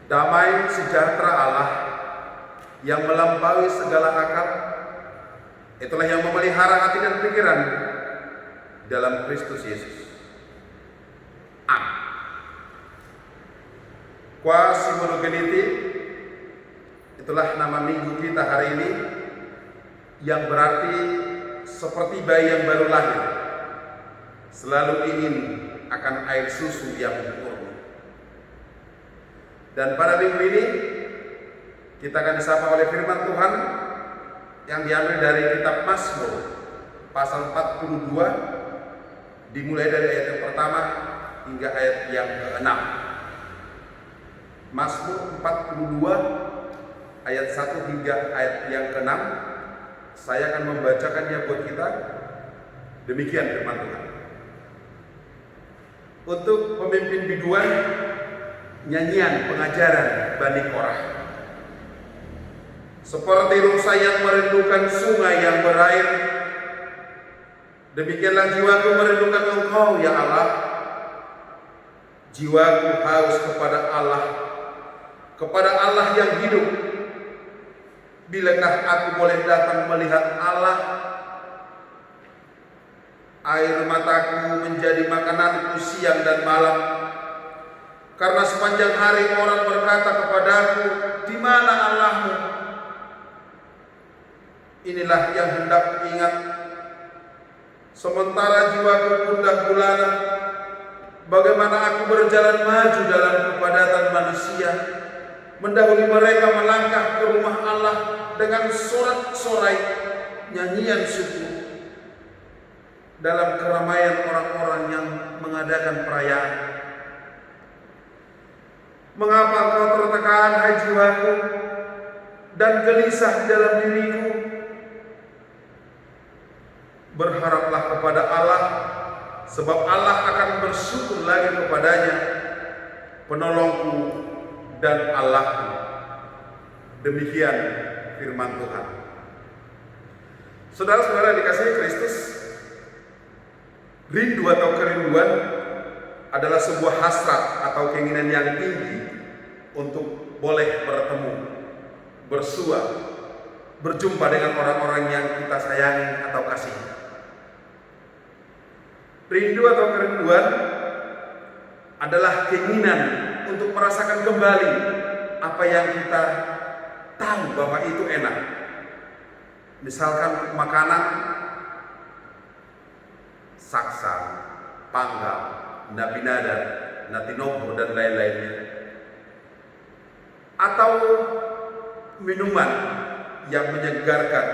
Damai sejahtera Allah yang melampaui segala akal, itulah yang memelihara hati dan pikiran dalam Kristus Yesus. Amin. Quasimodogeniti, itulah nama minggu kita hari ini, yang berarti seperti bayi yang baru lahir, selalu ingin akan air susu yang murni. Dan pada minggu ini kita akan disapa oleh firman Tuhan yang diambil dari kitab Mazmur pasal 42, dimulai dari ayat yang pertama hingga ayat yang ke-6. Mazmur 42 ayat 1 hingga ayat yang ke-6. Saya akan membacakannya buat kita. Demikian firman Tuhan. Untuk pemimpin biduan, nyanyian pengajaran Bani Korah. Seperti rusa yang merindukan sungai yang berair, demikianlah jiwaku merindukan Engkau, ya Allah. Jiwaku haus kepada Allah yang hidup. Bilakah aku boleh datang melihat Allah? Air mataku menjadi makananku siang dan malam, karena sepanjang hari orang berkata kepadaku, di mana Allahmu? Inilah yang hendak ingat. Sementara jiwaku gundah gulana, bagaimana aku berjalan maju dalam kepadatan manusia, mendahului mereka melangkah ke rumah Allah dengan sorak-sorai nyanyian syukur dalam keramaian orang-orang yang mengadakan perayaan. Mengapa kau tertekan, hai jiwaku, dan gelisah dalam diriku? Berharaplah kepada Allah, sebab Allah akan bersyukur lagi kepadanya, penolongku dan Allahku. Demikian firman Tuhan. Saudara-saudara dikasihi Kristus, rindu atau kerinduan adalah sebuah hasrat atau keinginan yang tinggi untuk boleh bertemu, bersua, berjumpa dengan orang-orang yang kita sayangi atau kasihi. Rindu atau kerinduan adalah keinginan untuk merasakan kembali apa yang kita tahu bahwa itu enak. Misalkan makanan, saksang, panggang, napinadan, natinobo, dan lain-lainnya. Atau minuman yang menyegarkan,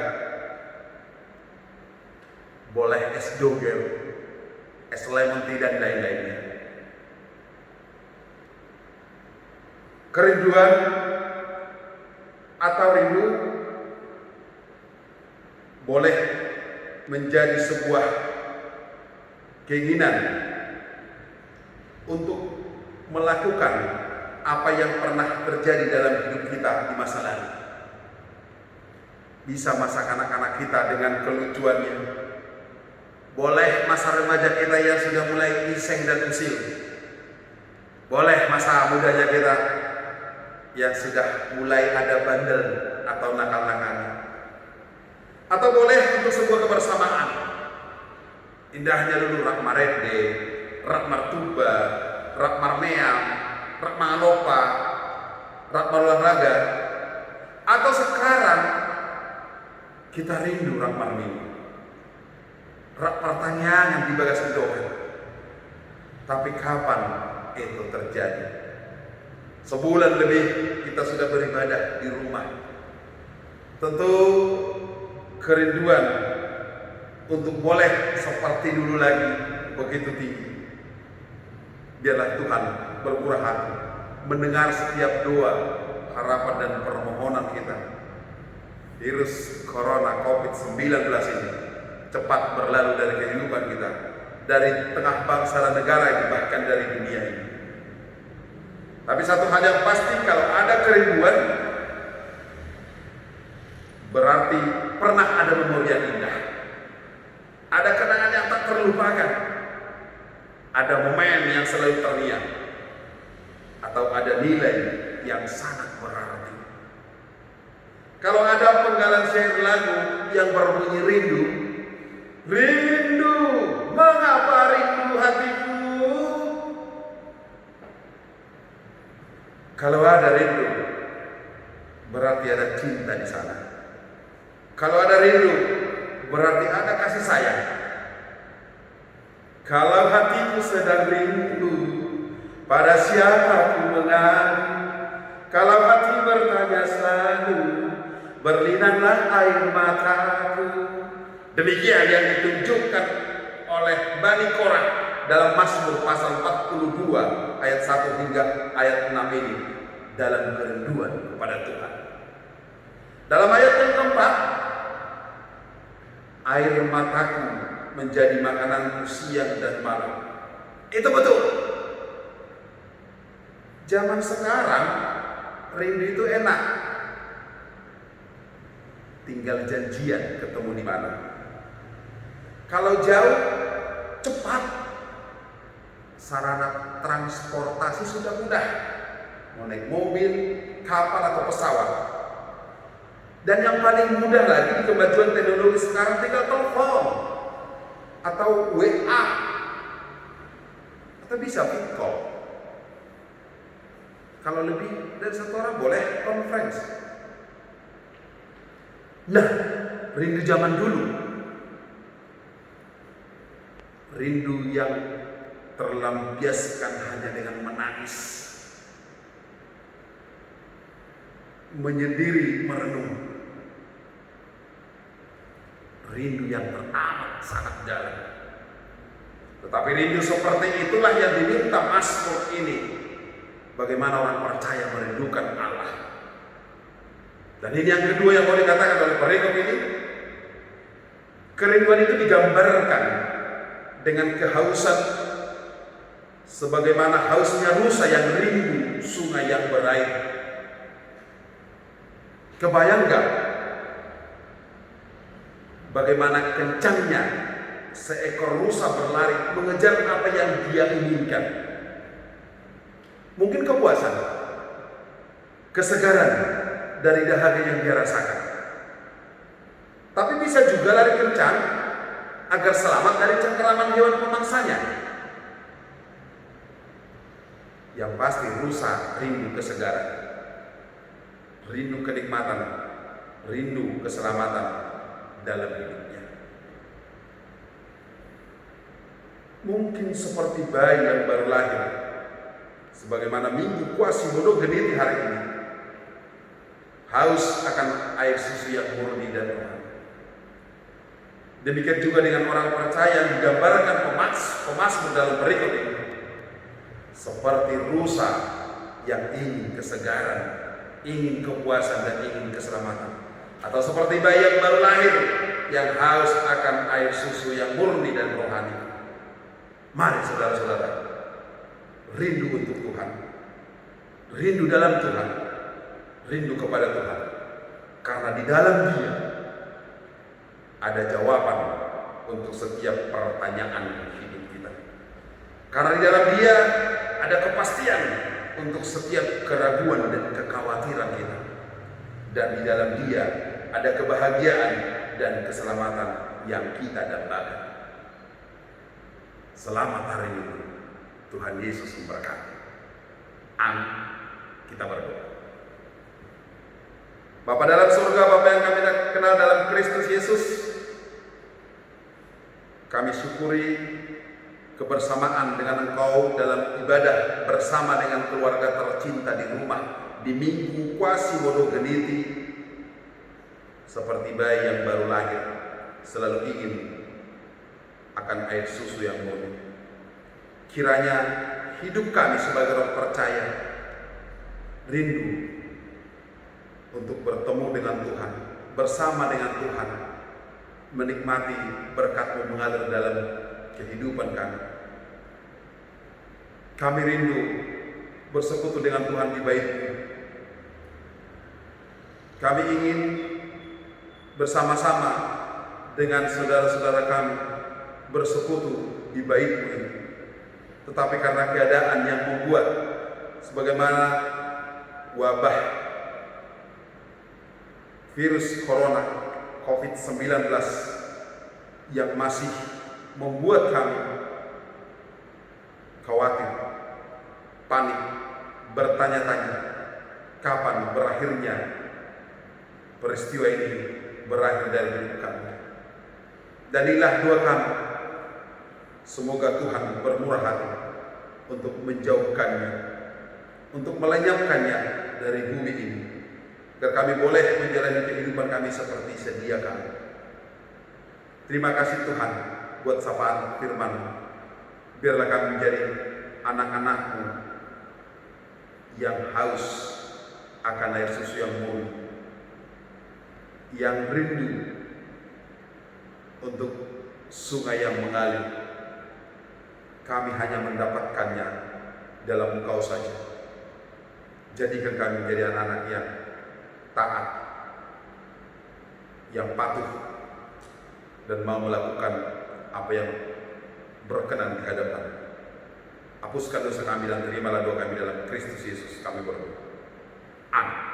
boleh es doger, es lemon tea, dan lain-lainnya. Kerinduan atau rindu boleh menjadi sebuah keinginan untuk melakukan apa yang pernah terjadi dalam hidup kita di masa lalu. Bisa masa kanak-kanak kita dengan kelucuannya, boleh masa remaja kita yang sudah mulai iseng dan usil, boleh masa mudanya kita yang sudah mulai ada bandel atau nakal-nakalnya, atau boleh untuk sebuah kebersamaan. Indahnya dulu rak marede, rak martuba, rak marmeam, rak mangalopa, rak marolahraga. Atau sekarang kita rindu rak marminggu, rak pertanyaan di bagas doa. Tapi kapan itu terjadi? Sebulan lebih kita sudah beribadah di rumah. Tentu kerinduan untuk boleh seperti dulu lagi begitu tinggi. Biarlah Tuhan bermurah hati mendengar setiap doa, harapan, dan permohonan kita. Virus corona COVID-19 ini cepat berlalu dari kehidupan kita, dari tengah bangsa dan negara, bahkan dari dunia ini. Tapi satu hal yang pasti, kalau ada kerinduan, berarti pernah ada memori yang indah, ada kenangan yang tak terlupakan, ada momen yang selalu terngiang, atau ada nilai yang sangat berarti. Kalau ada penggalan syair lagu yang berbunyi rindu, rindu, mengapa rindu hatiku? Kalau ada rindu, berarti ada cinta di sana. Kalau ada rindu, berarti ada kasih sayang. Kalau hatiku sedang rindu, pada siapa ku mengadu? Kalau hati bertanya selalu, berlinanglah air mataku. Demikian yang ditunjukkan oleh Bani Korah dalam Mazmur pasal 42 ayat 1 hingga ayat 6 ini, dalam kerinduan kepada Tuhan. Dalam ayat yang keempat, air mataku menjadi makananku siang dan malam. Itu betul. Zaman sekarang rindu itu enak, tinggal janjian ketemu di mana. Kalau jauh, cepat, sarana transportasi sudah mudah, mau naik mobil, kapal atau pesawat. Dan yang paling mudah lagi di kemajuan teknologi sekarang, tinggal telepon atau WA atau bisa video call. Kalau lebih dari satu orang boleh conference. Nah, rindu zaman dulu, rindu yang terlampiaskan hanya dengan menangis, menyendiri, merenung. Rindu yang teramat sangat dalam. Tetapi rindu seperti itulah yang diminta Mazmur ini. Bagaimana orang percaya merindukan Allah. Dan ini yang kedua yang mau dikatakan oleh perikop ini. Kerinduan itu digambarkan dengan kehausan, sebagaimana hausnya rusa yang rindu sungai yang berair. Kebayang gak bagaimana kencangnya seekor rusa berlari mengejar apa yang dia inginkan? Mungkin kepuasan, kesegaran dari dahaga yang dia rasakan. Tapi bisa juga lari kencang agar selamat dari cengkeraman hewan pemangsanya. Yang pasti rusa rindu kesegaran, rindu kenikmatan, rindu keselamatan dalam hidupnya. Mungkin seperti bayi yang baru lahir, sebagaimana Minggu Quasimodo Geniti hari ini, haus akan air susu yang murni dan rohani. Demikian juga dengan orang percaya yang digambarkan pemazmur dalam berikut ini, seperti rusa yang ingin kesegaran, ingin kepuasan dan ingin keselamatan, atau seperti bayi yang baru lahir yang haus akan air susu yang murni dan rohani. Mari saudara-saudara, rindu untuk Tuhan, rindu dalam Tuhan, rindu kepada Tuhan, karena di dalam Dia ada jawaban untuk setiap pertanyaan hidup kita. Karena di dalam Dia ada kepastian untuk setiap keraguan dan kekhawatiran kita. Dan di dalam Dia ada kebahagiaan dan keselamatan yang kita dambakan. Selamat hari ini. Tuhan Yesus memberkati. Amin. Kita berdoa. Bapa dalam surga, Bapa yang kami kenal dalam Kristus Yesus, kami syukuri kebersamaan dengan Engkau dalam ibadah bersama dengan keluarga tercinta di rumah di Minggu Quasimodo Geniti. Seperti bayi yang baru lahir, selalu ingin akan air susu yang murni. Kiranya hidup kami sebagai orang percaya rindu untuk bertemu dengan Tuhan, bersama dengan Tuhan, menikmati berkat-Mu mengalir dalam kehidupan kami. Kami rindu bersekutu dengan Tuhan di bait-Mu. Kami ingin bersama-sama dengan saudara-saudara kami bersekutu di bait-Mu ini. Tetapi karena keadaan yang membuat sebagaimana wabah virus corona COVID-19 yang masih membuat kami khawatir, panik, bertanya-tanya kapan berakhirnya peristiwa ini berakhir dari hidup kami. Dan inilah doa kami, semoga Tuhan bermurah hati untuk menjauhkannya, untuk melenyapkannya dari bumi ini, agar kami boleh menjalani kehidupan kami seperti sedia kami. Terima kasih Tuhan buat sapaan firman. Biarlah kami menjadi anak-anak-Mu yang haus akan air susu yang murni, yang rindu untuk sungai yang mengalir. Kami hanya mendapatkannya dalam Engkau saja. Jadikan kami menjadi anak-anak yang taat, yang patuh, dan mau melakukan apa yang berkenan di hadapan. Hapuskan dosa kami dan terimalah doa kami dalam Kristus Yesus kami berdoa. Amin.